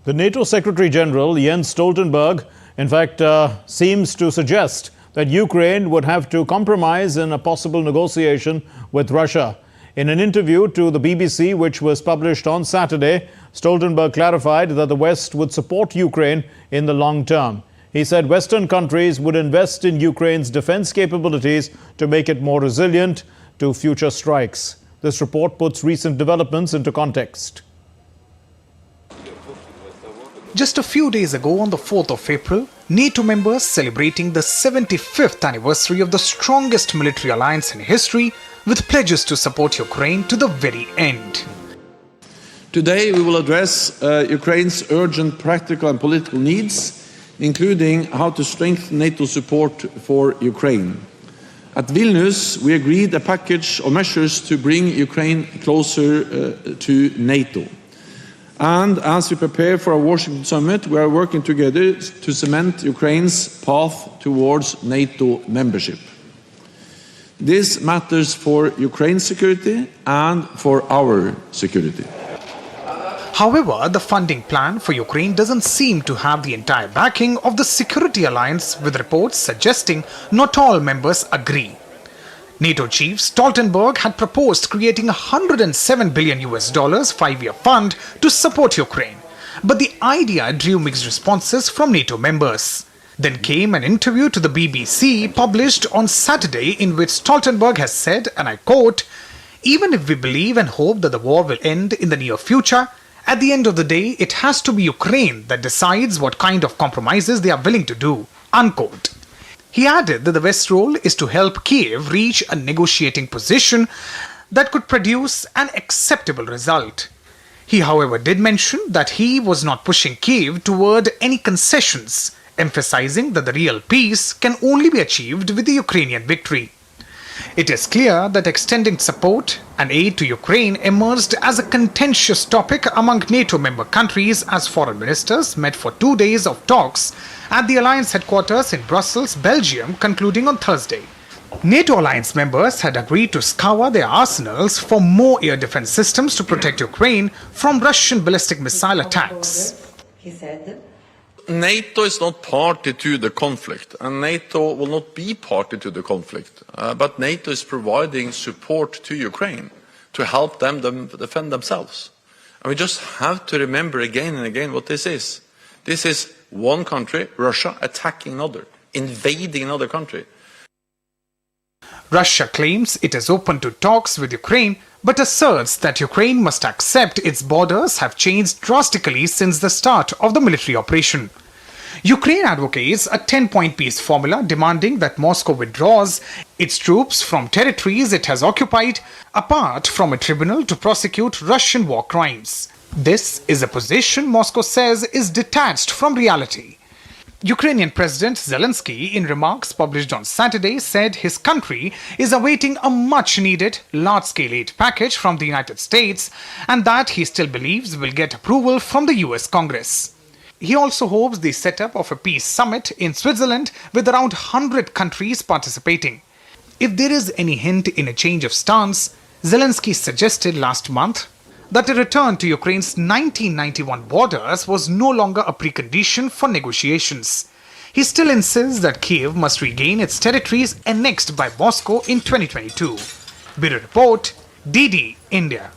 The NATO Secretary General, Jens Stoltenberg, in fact, seems to suggest that Ukraine would have to compromise in a possible negotiation with Russia. In an interview to the BBC, which was published on Saturday, Stoltenberg clarified that the West would support Ukraine in the long term. He said Western countries would invest in Ukraine's defense capabilities to make it more resilient to future strikes. This report puts recent developments into context. Just a few days ago, on the 4th of April, NATO members celebrating the 75th anniversary of the strongest military alliance in history with pledges to support Ukraine to the very end. Today we will address Ukraine's urgent practical and political needs, including how to strengthen NATO support for Ukraine. At Vilnius, we agreed a package of measures to bring Ukraine closer to NATO. And as we prepare for our Washington summit, we are working together to cement Ukraine's path towards NATO membership. This matters for Ukraine's security and for our security. However, the funding plan for Ukraine doesn't seem to have the entire backing of the security alliance, with reports suggesting not all members agree. NATO chief Stoltenberg had proposed creating a $107 billion 5-year fund to support Ukraine. But the idea drew mixed responses from NATO members. Then came an interview to the BBC published on Saturday in which Stoltenberg has said, and I quote, "Even if we believe and hope that the war will end in the near future, at the end of the day, it has to be Ukraine that decides what kind of compromises they are willing to do," unquote. He added that the West's role is to help Kiev reach a negotiating position that could produce an acceptable result. He, however, did mention that he was not pushing Kiev toward any concessions, emphasizing that the real peace can only be achieved with the Ukrainian victory. It is clear that extending support and aid to Ukraine emerged as a contentious topic among NATO member countries as foreign ministers met for 2 days of talks at the alliance headquarters in Brussels, Belgium, concluding on Thursday. NATO alliance members had agreed to scour their arsenals for more air defense systems to protect Ukraine from Russian ballistic missile attacks. He said, NATO is not party to the conflict, and NATO will not be party to the conflict. But NATO is providing support to Ukraine to help them defend themselves. And we just have to remember again and again what this is. This is one country, Russia, attacking another, invading another country. Russia claims it is open to talks with Ukraine, but asserts that Ukraine must accept its borders have changed drastically since the start of the military operation. Ukraine advocates a 10-point peace formula demanding that Moscow withdraws its troops from territories it has occupied, apart from a tribunal to prosecute Russian war crimes. This is a position Moscow says is detached from reality. Ukrainian President Zelensky, in remarks published on Saturday, said his country is awaiting a much-needed large-scale aid package from the United States and that he still believes will get approval from the US Congress. He also hopes the setup of a peace summit in Switzerland with around 100 countries participating. If there is any hint in a change of stance, Zelensky suggested last month that a return to Ukraine's 1991 borders was no longer a precondition for negotiations. He still insists that Kiev must regain its territories annexed by Moscow in 2022. Bureau Report, DD, India.